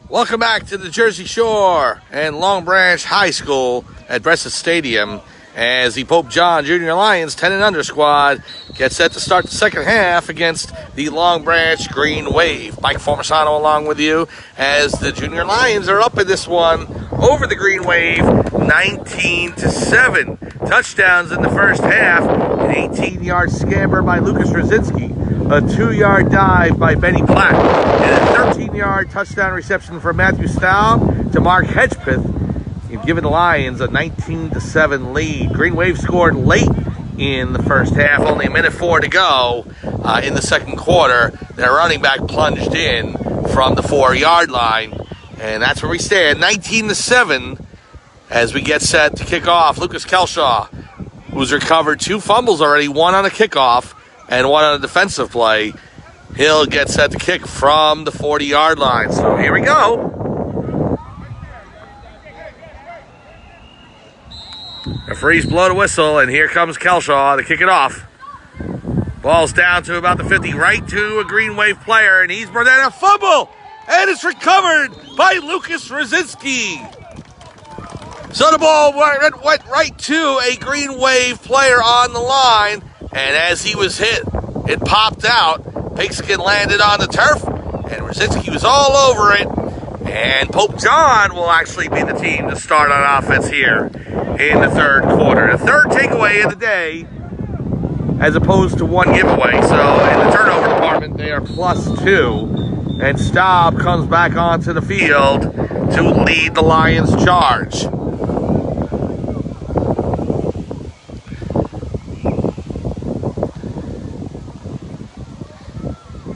Welcome back to the Jersey Shore and Long Branch High School at Bressa Stadium as the Pope John Junior Lions 10 and under squad gets set to start the second half against the Long Branch Green Wave. Mike Formisano along with you as the Junior Lions are up in this one over the Green Wave 19-7. Touchdowns in the first half, an 18-yard scamper by Lucas Rosinski, a 2-yard dive by Benny Platt, and a 13-yard touchdown reception for Matthew Staub to Mark Hedgepeth. You've given the Lions a 19-7 lead. Green Wave scored late in the first half, only a minute 4 to go in the second quarter. Their running back plunged in from the 4-yard line, and that's where we stand, 19-7 as we get set to kick off. Lucas Kelshaw, who's recovered 2 fumbles already, 1 on a kickoff and 1 on a defensive play. He'll get set to kick from the 40-yard line. So here we go. Referees blow the whistle, and here comes Kelshaw to kick it off. Ball's down to about the 50, right to a Green Wave player, and he's brought down a fumble, and it's recovered by Lucas Rosinski. So the ball went right to a Green Wave player on the line, and as he was hit, it popped out. Pigskin landed on the turf, and Rosinski was all over it. And Pope John will actually be the team to start on offense here in the third quarter. The third takeaway of the day, as opposed to 1 giveaway. So in the turnover department, they are +2. And Staub comes back onto the field to lead the Lions charge.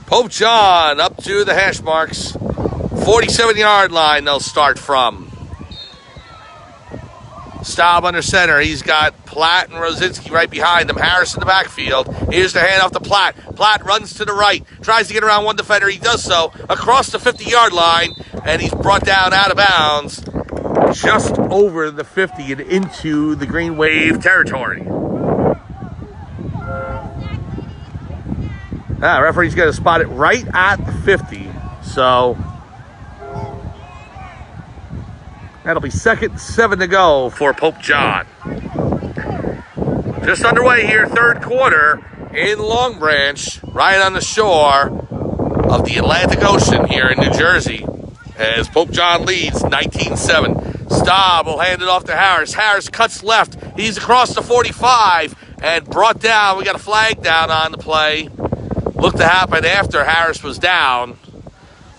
Pope John up to the hash marks. 47-yard line they'll start from. Staub under center. He's got Platt and Rosinski right behind him. Harris in the backfield. Here's the handoff to Platt. Platt runs to the right. Tries to get around one defender. He does so across the 50-yard line. And he's brought down out of bounds just over the 50 and into the Green Wave territory. Referee's going to spot it right at the 50. So that'll be 2nd, 7 to go for Pope John. Just underway here, third quarter in Long Branch, right on the shore of the Atlantic Ocean here in New Jersey, as Pope John leads 19-7. Staub will hand it off to Harris. Harris cuts left. He's across the 45 and brought down. We got a flag down on the play. Looked to happen after Harris was down.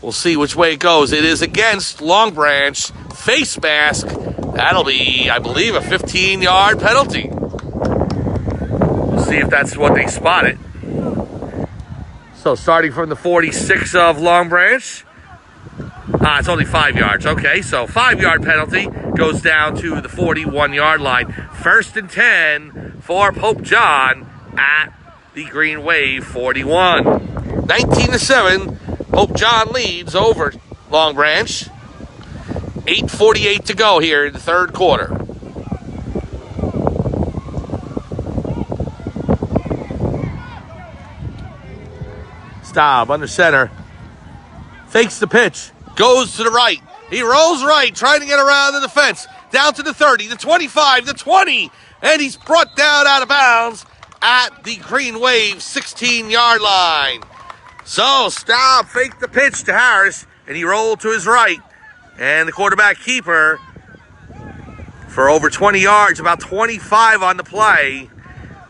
We'll see which way it goes. It is against Long Branch. Face mask. That'll be, I believe, a 15-yard penalty. We'll see if that's what they spotted. So starting from the 46 of Long Branch. It's only 5 yards. Okay, so 5-yard penalty goes down to the 41-yard line. 1st and 10 for Pope John at the Green Wave 41. 19-7. Pope John leads over Long Branch. 8:48 to go here in the third quarter. Staub under center. Fakes the pitch. Goes to the right. He rolls right, trying to get around the defense. Down to the 30, the 25, the 20. And he's brought down out of bounds at the Green Wave 16-yard line. So Staub faked the pitch to Harris, and he rolled to his right. And the quarterback keeper for over 20 yards, about 25 on the play.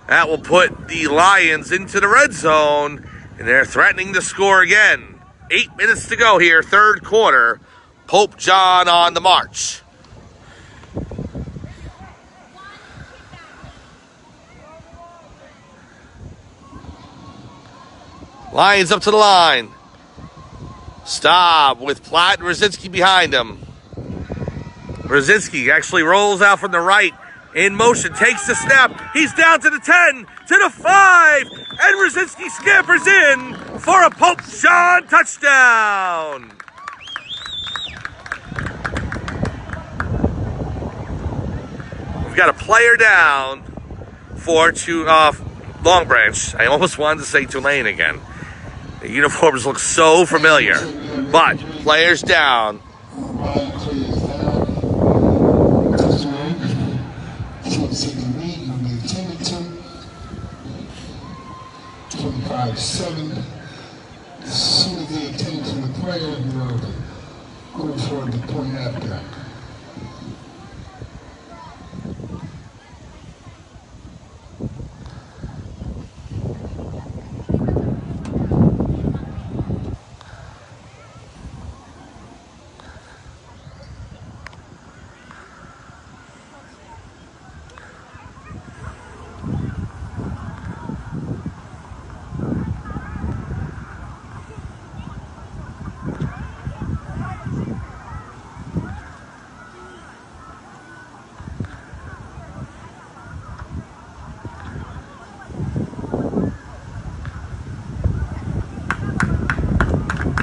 That will put the Lions into the red zone, and they're threatening to score again. 8 minutes to go here, third quarter. Pope John on the march. Lions up to the line. Staub with Platt and Rosinski behind him. Rosinski actually rolls out from the right in motion, takes the snap. He's down to the 10, to the 5, and Rosinski scampers in for a Pope John touchdown. We've got a player down for Long Branch. I almost wanted to say Tulane again. The uniforms look so familiar. But players down Ryan clears down. Touchdown. Team taking the lead, will be attended to. 25-7. As soon as they attend to the player, we'll go for the point after.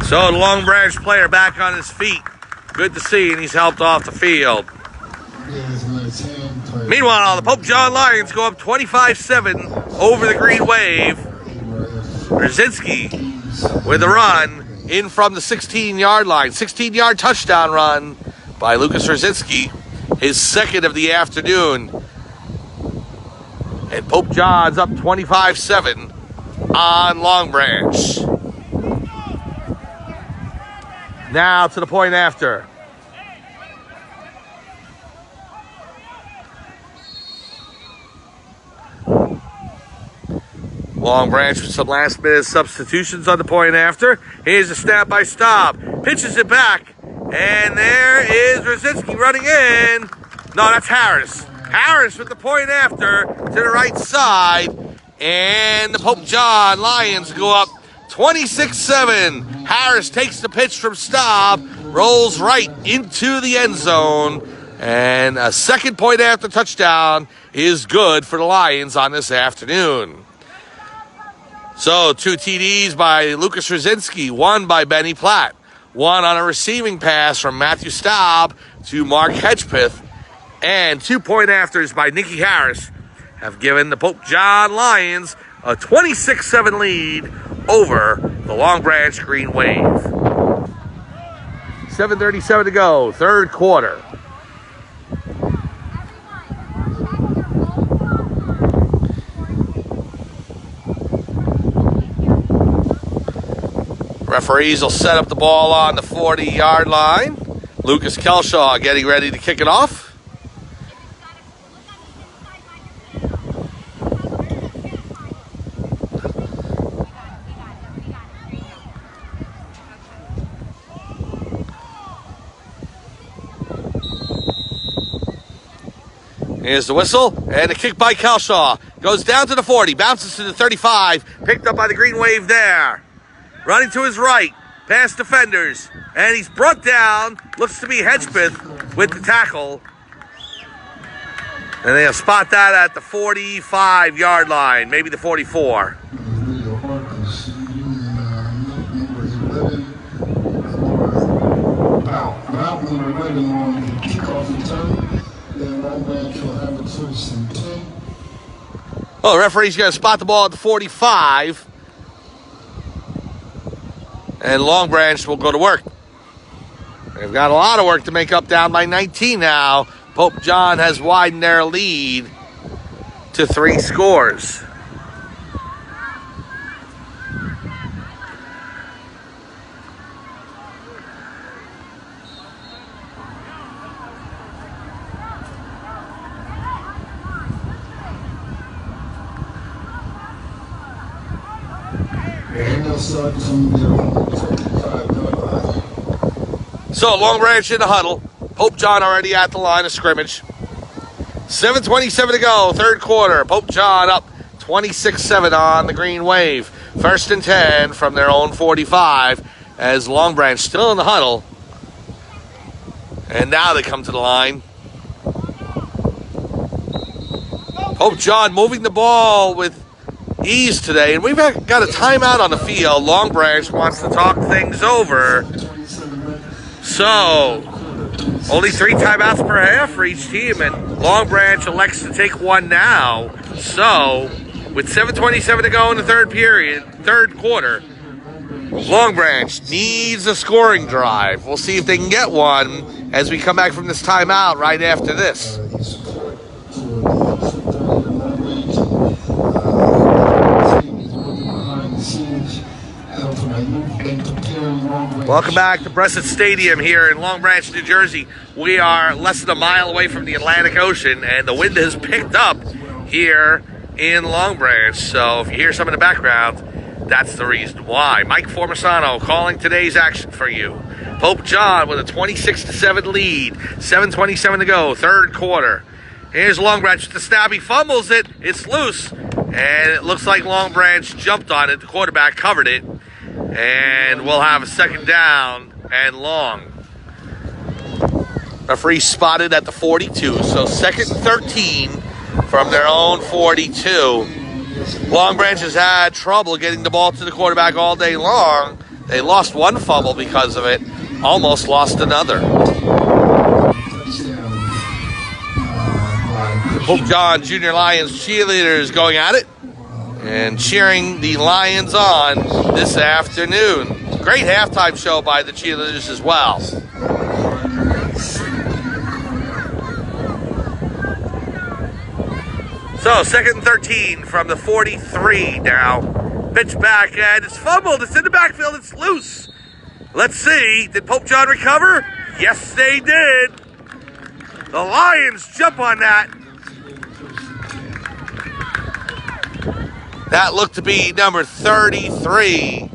So the Long Branch player back on his feet. Good to see, and he's helped off the field. Meanwhile, the Pope John Lions go up 25-7 over the Green Wave. Brzezinski with a run in from the 16-yard line. 16-yard touchdown run by Lucas Brzezinski. His second of the afternoon. And Pope John's up 25-7 on Long Branch. Now to the point after. Long Branch with some last minute substitutions on the point after. Here's a snap by Staub. Pitches it back. And there is Brzezinski running in. No, that's Harris. Harris with the point after to the right side. And the Pope John Lions go up 26-7. Harris takes the pitch from Staub, rolls right into the end zone, and a second point after touchdown is good for the Lions on this afternoon. So 2 TDs by Lucas Brzezinski, 1 by Benny Platt, 1 on a receiving pass from Matthew Staub to Mark Hedgepeth, and 2 point afters by Nicky Harris have given the Pope John Lions a 26-7 lead over the Long Branch Green Wave. 7:37 to go, third quarter. Referees will set up the ball on the 40-yard line. Lucas Kelshaw getting ready to kick it off. Here's the whistle, and a kick by Kelshaw. Goes down to the 40, bounces to the 35, picked up by the Green Wave there. Running to his right, past defenders, and he's brought down. Looks to be Hedgepeth with the tackle. And they'll spot that at the 45-yard line, maybe the 44. Oh, the referee's going to spot the ball at the 45. And Long Branch will go to work. They've got a lot of work to make up, down by 19 now. Pope John has widened their lead to 3 scores. So Long Branch in the huddle. Pope John already at the line of scrimmage. 7:27 to go, third quarter. Pope John up 26-7 on the Green Wave. 1st and 10 from their own 45 as Long Branch still in the huddle. And now they come to the line. Pope John moving the ball with ease today, and we've got a timeout on the field. Long Branch wants to talk things over. So, only 3 timeouts per half for each team, and Long Branch elects to take one now. So, with 7:27 to go in the third quarter, Long Branch needs a scoring drive. We'll see if they can get one as we come back from this timeout right after this. Welcome back to Breslin Stadium here in Long Branch, New Jersey. We are less than a mile away from the Atlantic Ocean, and the wind has picked up here in Long Branch. So if you hear some in the background, that's the reason why. Mike Formisano calling today's action for you. Pope John with a 26-7 lead. 7:27 to go, third quarter. Here's Long Branch with the snap. He fumbles it. It's loose. And it looks like Long Branch jumped on it. The quarterback covered it. And we'll have a second down and long. Referee spotted at the 42. So second and 13 from their own 42. Long Branch has had trouble getting the ball to the quarterback all day long. They lost one fumble because of it. Almost lost another. Pope John Junior Lions cheerleaders going at it and cheering the Lions on this afternoon. Great halftime show by the cheerleaders as well. So, second and 13 from the 43 now. Pitch back, and it's fumbled. It's in the backfield. It's loose. Let's see. Did Pope John recover? Yes, they did. The Lions jump on that. That looked to be number 33,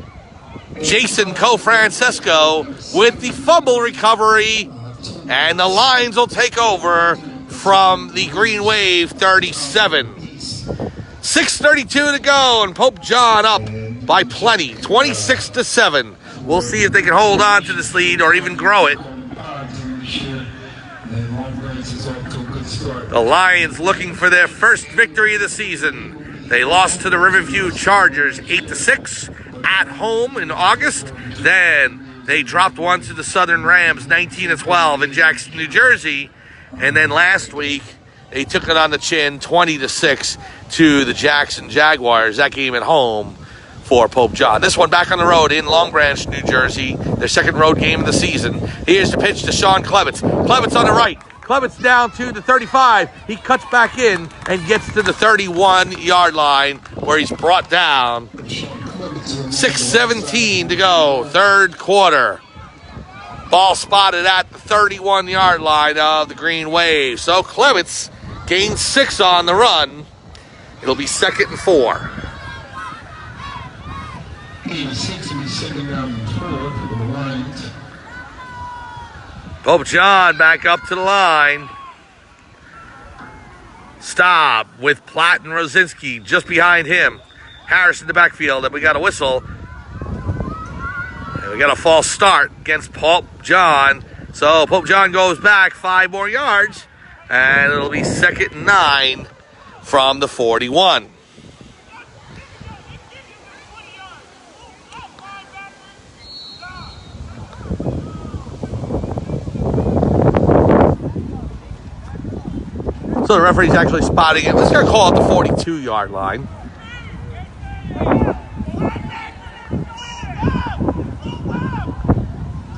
Jason Cofrancesco, with the fumble recovery. And the Lions will take over from the Green Wave 37. 6:32 to go, and Pope John up by plenty, 26-7. We'll see if they can hold on to this lead or even grow it. The Lions looking for their first victory of the season. They lost to the Riverview Chargers 8-6 at home in August. Then they dropped one to the Southern Rams 19-12 in Jackson, New Jersey. And then last week, they took it on the chin 20-6 to the Jackson Jaguars. That game at home for Pope John. This one back on the road in Long Branch, New Jersey. Their second road game of the season. Here's the pitch to Sean Klebitz. Klebitz on the right. Klebitz down to the 35. He cuts back in and gets to the 31-yard line where he's brought down. 6:17 to go, third quarter. Ball spotted at the 31-yard line of the Green Wave. So Klebitz gains 6 on the run. It'll be second and 4. Pope John back up to the line. Stop with Platt and Rosinski just behind him. Harris in the backfield, and we got a whistle. And we got a false start against Pope John. So Pope John goes back 5 more yards, and it'll be second and 9 from the 41. So the referee's actually spotting it. Let's go call it the 42-yard line.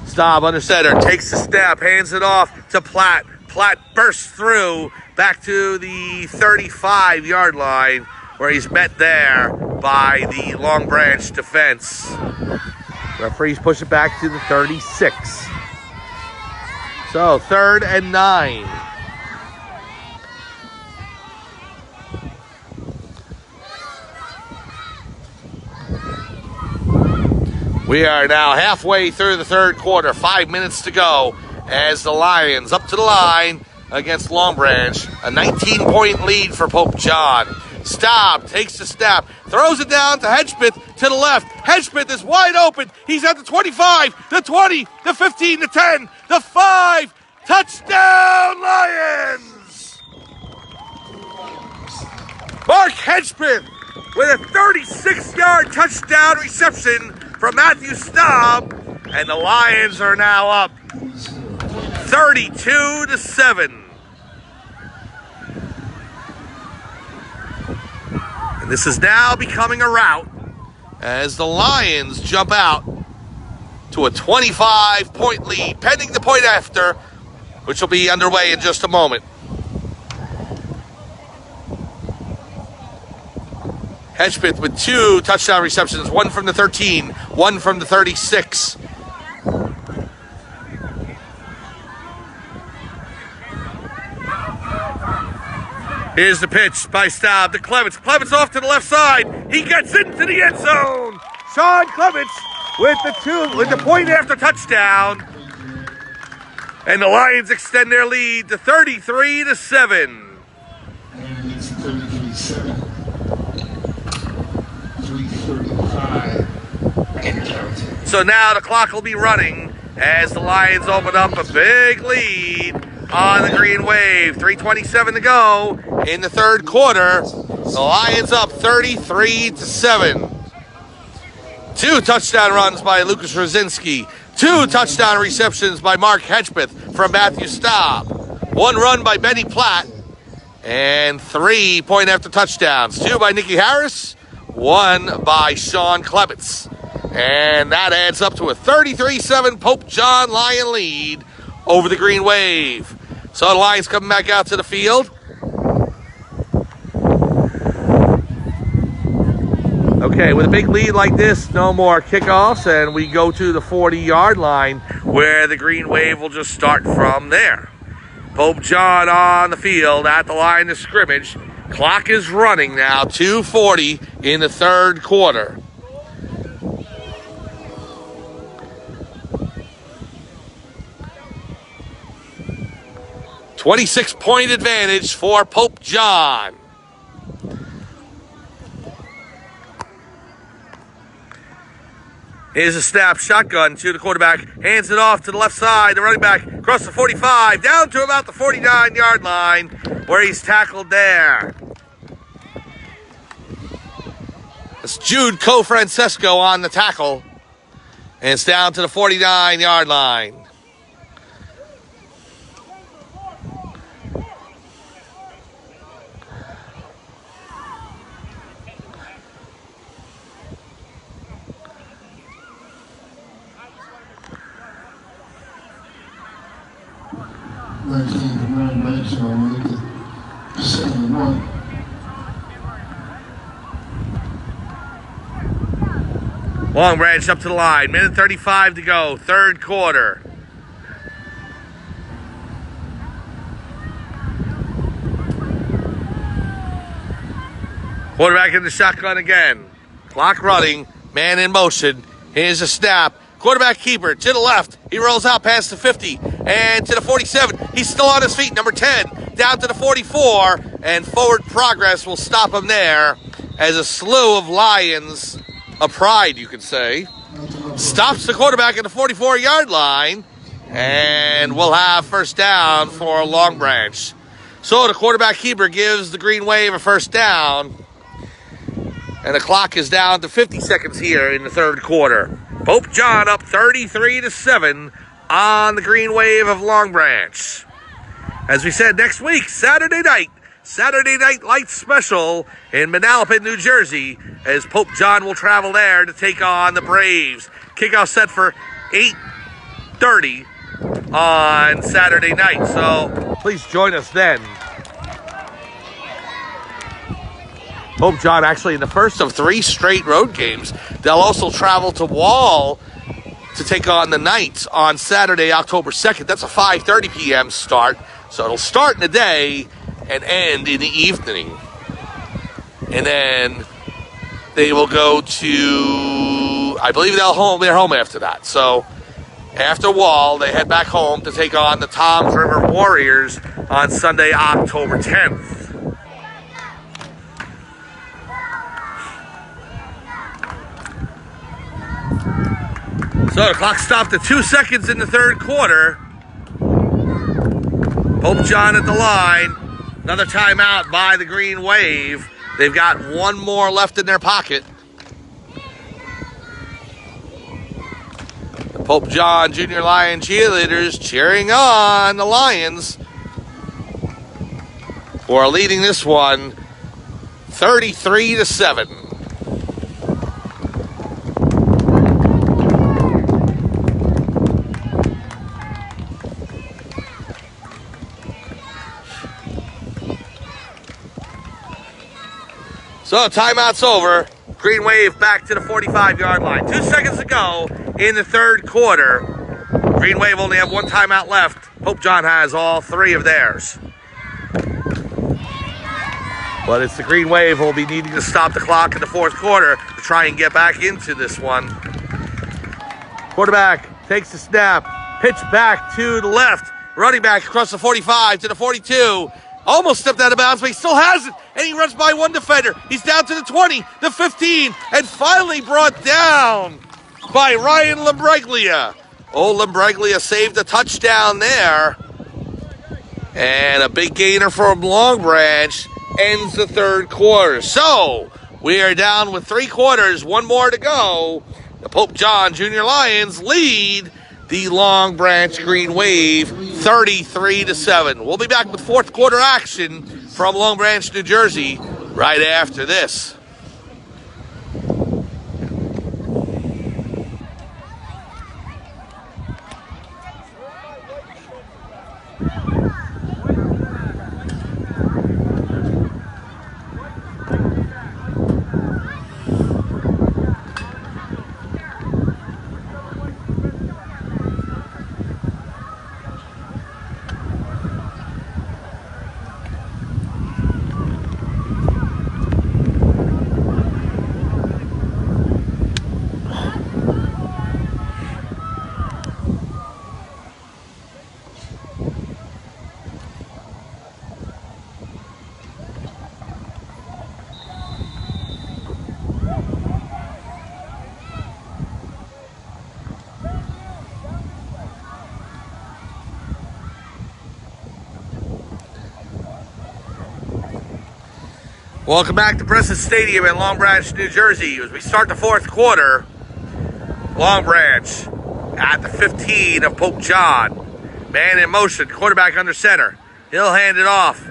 Staub under center, takes the snap, hands it off to Platt. Platt bursts through back to the 35-yard line where he's met there by the Long Branch defense. Referees push it back to the 36. So third and 9. We are now halfway through the third quarter, 5 minutes to go as the Lions up to the line against Long Branch. A 19-point lead for Pope John. Staub takes the snap, throws it down to Hedgesmith to the left. Hedgesmith is wide open. He's at the 25, the 20, the 15, the 10, the 5. Touchdown, Lions! Mark Hedgesmith with a 36-yard touchdown reception from Matthew Staub, and the Lions are now up 32-7. And this is now becoming a rout as the Lions jump out to a 25-point lead, pending the point after, which will be underway in just a moment. Hedgepeth with 2 touchdown receptions, 1 from the 13, 1 from the 36. Here's the pitch by Staub to Clements. Clements off to the left side. He gets into the end zone. Sean Clements with the point after touchdown. And the Lions extend their lead to 33-7. And it's 33-7. 3:35 and counting. So now the clock will be running as the Lions open up a big lead on the Green Wave. 3:27 to go in the third quarter. The Lions up 33-7. 2 touchdown runs by Lucas Rosinski. 2 touchdown receptions by Mark Hedgepeth from Matthew Staub. 1 run by Benny Platt. And 3 point after touchdowns. 2 by Nicky Harris. 1 by Sean Clements. And that adds up to a 33-7 Pope John Lion lead over the Green Wave. So the Lions coming back out to the field. Okay, with a big lead like this, no more kickoffs, and we go to the 40-yard line where the Green Wave will just start from there. Pope John on the field at the line of scrimmage. Clock is running now, 2:40 in the third quarter. $26-point advantage for Pope John. Here's a snap, shotgun to the quarterback. Hands it off to the left side. The running back across the 45, down to about the 49-yard line, where he's tackled there. It's Jude Cofrancesco on the tackle. And it's down to the 49-yard line. Long branch up to the line. Minute 35 to go. Third quarter. Quarterback in the shotgun again. Clock running. Man in motion. Here's a snap. Quarterback keeper to the left. He rolls out past the 50 and to the 47. He's still on his feet. Number 10 down to the 44. And forward progress will stop him there as a slew of Lions, a pride you could say, stops the quarterback at the 44-yard line. And we'll have first down for Long Branch. So the quarterback keeper gives the Green Wave a first down. And the clock is down to 50 seconds here in the third quarter. Pope John up 33-7 on the Green Wave of Long Branch. As we said, next week, Saturday night Lights Special in Manalapan, New Jersey, as Pope John will travel there to take on the Braves. Kickoff set for 8:30 on Saturday night, so please join us then. Pope John actually in the first of 3 straight road games. They'll also travel to Wall to take on the Knights on Saturday, October 2nd. That's a 5:30 p.m. start. So it'll start in the day and end in the evening. And then they will go to, I believe they're home after that. So after Wall, they head back home to take on the Toms River Warriors on Sunday, October 10th. So the clock stopped at 2 seconds in the third quarter. Pope John at the line. Another timeout by the Green Wave. They've got one more left in their pocket. The Pope John Junior Lion cheerleaders cheering on the Lions, who are leading this one 33-7. So timeout's over. Green Wave back to the 45-yard line. 2 seconds to go in the third quarter. Green Wave only have one timeout left. Pope John has all three of theirs. But it's the Green Wave who will be needing to stop the clock in the fourth quarter to try and get back into this one. Quarterback takes the snap. Pitch back to the left. Running back across the 45 to the 42. Almost stepped out of bounds, but he still has it. And he runs by one defender. He's down to the 20, the 15, and finally brought down by Ryan Lambraglia. Oh, Lambraglia saved a touchdown there. And a big gainer from Long Branch ends the third quarter. So, we are down with 3 quarters, 1 more to go. The Pope John Junior Lions lead the Long Branch Green Wave 33-7. We'll be back with fourth quarter action from Long Branch, New Jersey, right after this. Welcome back to Breslin Stadium in Long Branch, New Jersey. As we start the fourth quarter, Long Branch at the 15 of Pope John. Man in motion, quarterback under center. He'll hand it off.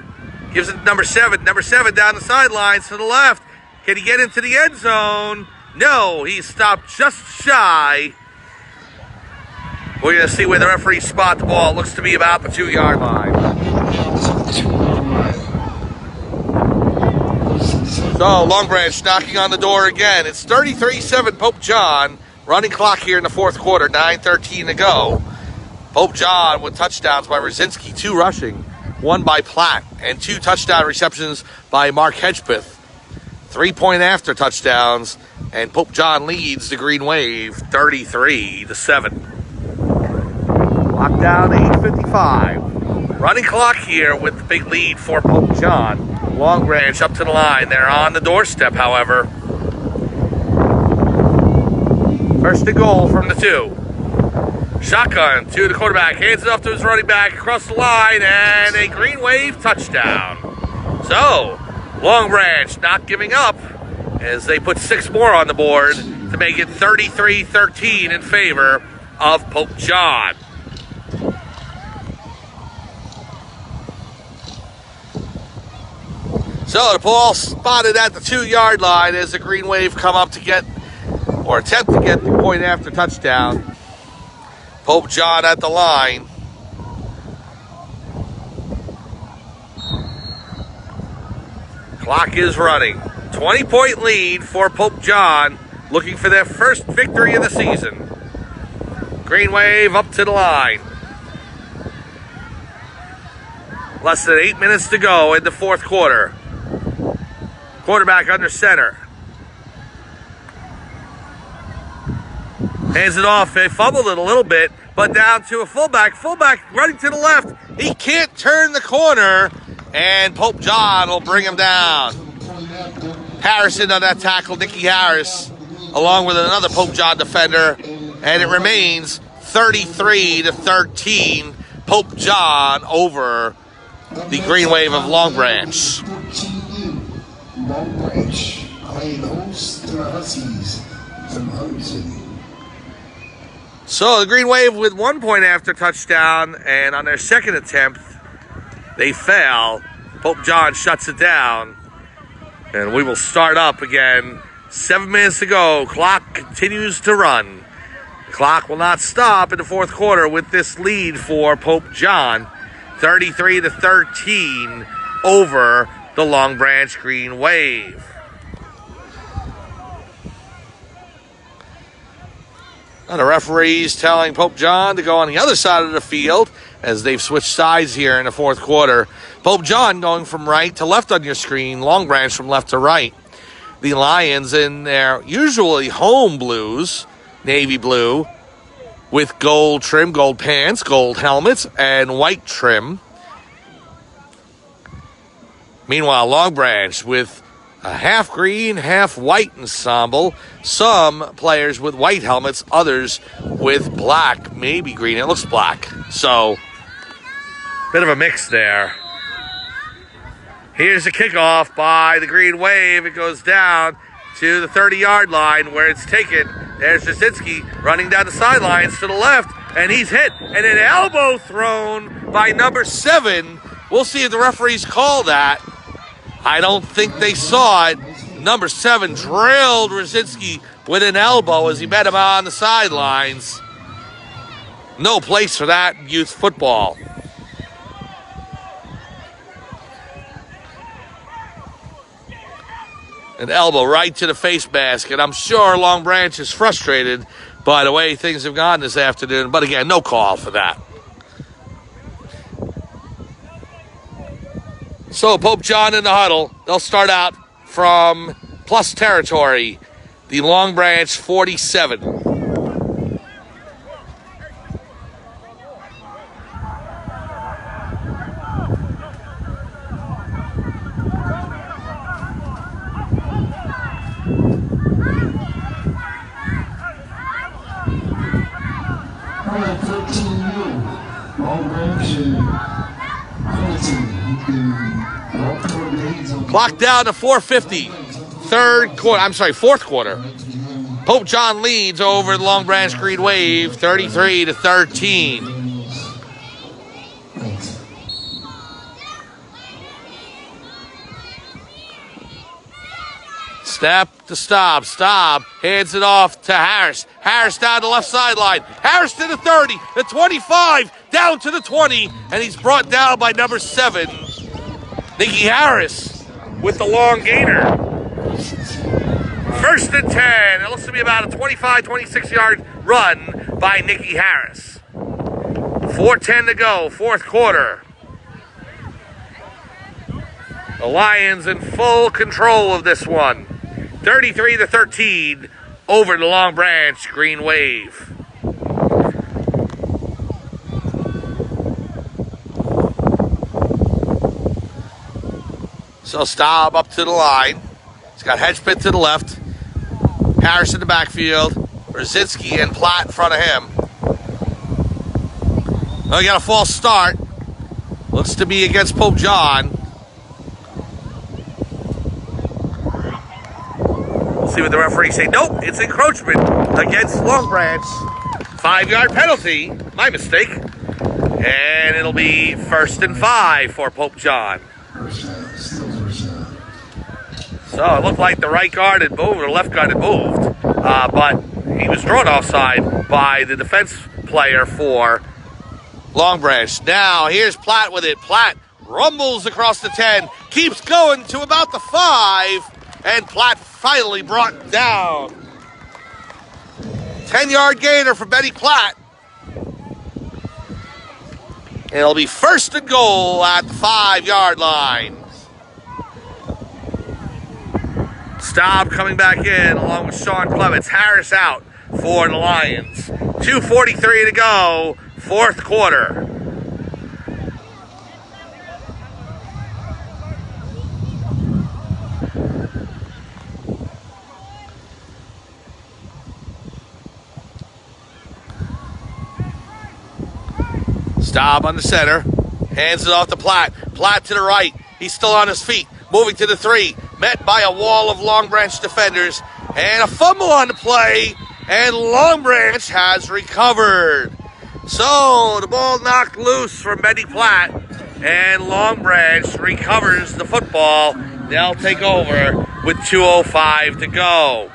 Gives it to number 7. Number 7 down the sidelines to the left. Can he get into the end zone? No, he stopped just shy. We're going to see where the referee spot the ball. It looks to be about the 2-yard line. So, Long Branch knocking on the door again. It's 33-7 Pope John. Running clock here in the fourth quarter, 9:13 to go. Pope John with touchdowns by Rosinski, 2 rushing, 1 by Platt, and 2 touchdown receptions by Mark Hedgepeth. 3-point after touchdowns, and Pope John leads the Green Wave 33-7. Locked down 8:55. Running clock here with the big lead for Pope John. Long Branch up to the line. They're on the doorstep, however. First and goal from the 2. Shotgun to the quarterback. Hands it off to his running back across the line. And a Green Wave touchdown. So, Long Branch not giving up as they put 6 more on the board to make it 33-13 in favor of Pope John. So the ball spotted at the 2-yard line as the Green Wave come up to get, or attempt to get, the point after touchdown. Pope John at the line. Clock is running. 20-point lead for Pope John, looking for their first victory of the season. Green Wave up to the line. Less than 8 minutes to go in the fourth quarter. Quarterback under center. Hands it off. They fumbled it a little bit, but down to a fullback. Fullback running to the left. He can't turn the corner, and Pope John will bring him down. Harrison on that tackle, Nicky Harris, along with another Pope John defender, and it remains 33-13. Pope John over the Green Wave of Long Branch. Long Branch playing host to the Huskies from Huntington. So the Green Wave with 1 point after touchdown, and on their second attempt, they fail. Pope John shuts it down, and we will start up again. 7 minutes to go. Clock continues to run. The clock will not stop in the fourth quarter with this lead for Pope John, 33-13 over the Long Branch Green Wave. And the referee's telling Pope John to go on the other side of the field as they've switched sides here in the fourth quarter. Pope John going from right to left on your screen, Long Branch from left to right. The Lions in their usually home blues, navy blue, with gold trim, gold pants, gold helmets, and white trim. Meanwhile, Long Branch with a half green, half white ensemble. Some players with white helmets, others with black, maybe green. It looks black. So, bit of a mix there. Here's a kickoff by the Green Wave. It goes down to the 30-yard line where it's taken. There's Jasinski running down the sidelines to the left, and he's hit. And an elbow thrown by number 7. We'll see if the referees call that. I don't think they saw it. Number 7 drilled Jasinski with an elbow as he met him on the sidelines. No place for that in youth football. An elbow right to the face basket. I'm sure Long Branch is frustrated by the way things have gone this afternoon. But again, no call for that. So Pope John in the huddle. They'll start out from plus territory. The Long Branch 47. Clock down to 4:50. Fourth quarter. Pope John leads over the Long Branch Green Wave, 33-13. Snap to Staub. Staub hands it off to Harris. Harris down the left sideline. Harris to the 30, the 25, down to the 20, and he's brought down by number 7, Nicky Harris, with the long gainer. 1st and 10. It looks to be about a 25, 26-yard run by Nicky Harris. 4:10 to go, fourth quarter. The Lions in full control of this one. 33-13 over the Long Branch Green Wave. So Staub up to the line. He's got Hedgepit to the left. Harris in the backfield. Brzezinski and Platt in front of him. Oh, he got a false start. Looks to be against Pope John. We'll see what the referees say. Nope, it's encroachment against Long Branch. 5-yard penalty. My mistake. And it'll be 1st and 5 for Pope John. So it looked like the right guard had moved, or left guard had moved, but he was drawn offside by the defense player for Long Branch. Now here's Platt with it. Platt rumbles across the 10, keeps going to about the 5, and Platt finally brought down. 10-yard gainer for Benny Platt. It'll be 1st and goal at the 5-yard line. Staub coming back in along with Sean Clements. Harris out for the Lions. 2:43 to go, fourth quarter. Staub on the center. Hands it off to Platt. Platt to the right. He's still on his feet. Moving to the 3. Met by a wall of Long Branch defenders. And a fumble on the play. And Long Branch has recovered. So the ball knocked loose from Benny Platt. And Long Branch recovers the football. They'll take over with 2:05 to go.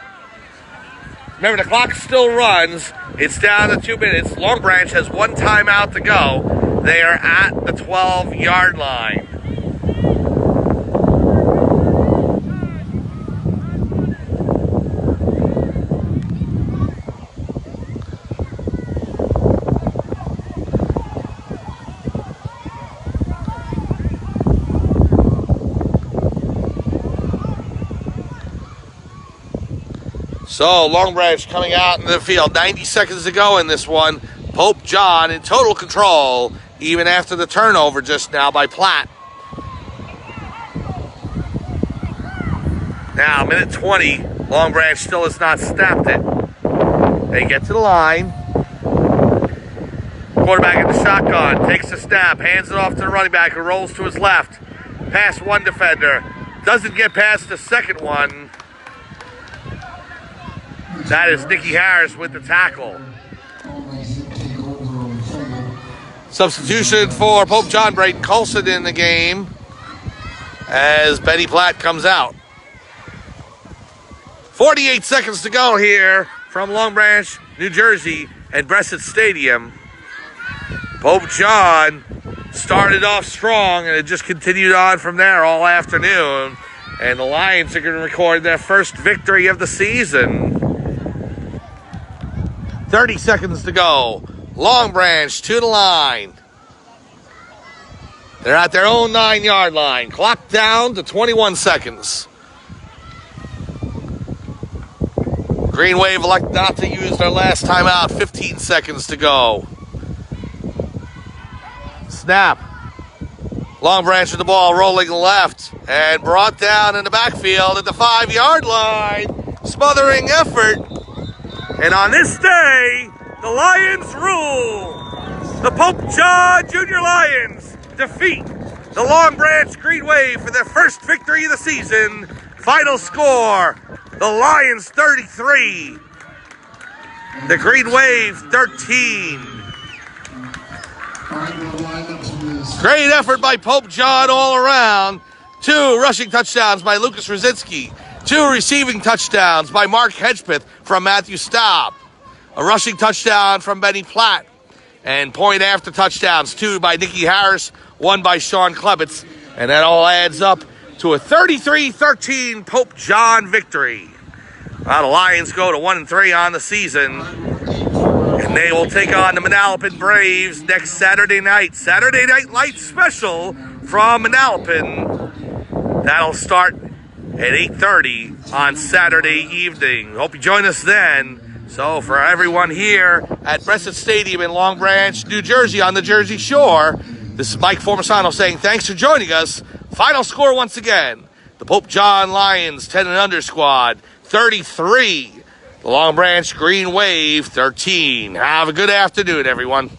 Remember, the clock still runs. It's down to 2 minutes. Long Branch has 1 timeout to go. They are at the 12-yard line. So Long Branch coming out in the field. 90 seconds to go in this one. Pope John in total control, even after the turnover just now by Platt. Now, minute 20. Long Branch still has not snapped it. They get to the line. Quarterback in the shotgun, takes the snap, hands it off to the running back who rolls to his left. Past one defender. Doesn't get past the second one. That is Nicky Harris with the tackle. Substitution for Pope John, Brayton Colson in the game as Benny Platt comes out. 48 seconds to go here from Long Branch, New Jersey, and Bressett Stadium. Pope John started off strong, and it just continued on from there all afternoon. And the Lions are going to record their first victory of the season. 30 seconds to go. Long Branch to the line. They're at their own 9-yard line. Clock down to 21 seconds. Green Wave elect not to use their last timeout. 15 seconds to go. Snap. Long Branch with the ball rolling left and brought down in the backfield at the 5-yard line. Smothering effort. And on this day, the Lions rule. The Pope John Junior Lions defeat the Long Branch Green Wave for their first victory of the season. Final score, the Lions 33, the Green Wave 13. Great effort by Pope John all around. 2 rushing touchdowns by Lucas Rosicki. 2 receiving touchdowns by Mark Hedgepeth from Matthew Staub. A rushing touchdown from Benny Platt. And point after touchdowns, 2 by Nicky Harris, 1 by Sean Klebitz. And that all adds up to a 33-13 Pope John victory. Well, the Lions go to 1-3 on the season. And they will take on the Manalapan Braves next Saturday night. Saturday Night Light Special from Manalapan. That'll start at 8:30 on Saturday evening. Hope you join us then. So for everyone here at Bressett Stadium in Long Branch, New Jersey on the Jersey Shore, this is Mike Formisano saying thanks for joining us. Final score once again, the Pope John Lions 10-and-under squad 33, the Long Branch Green Wave 13. Have a good afternoon, everyone.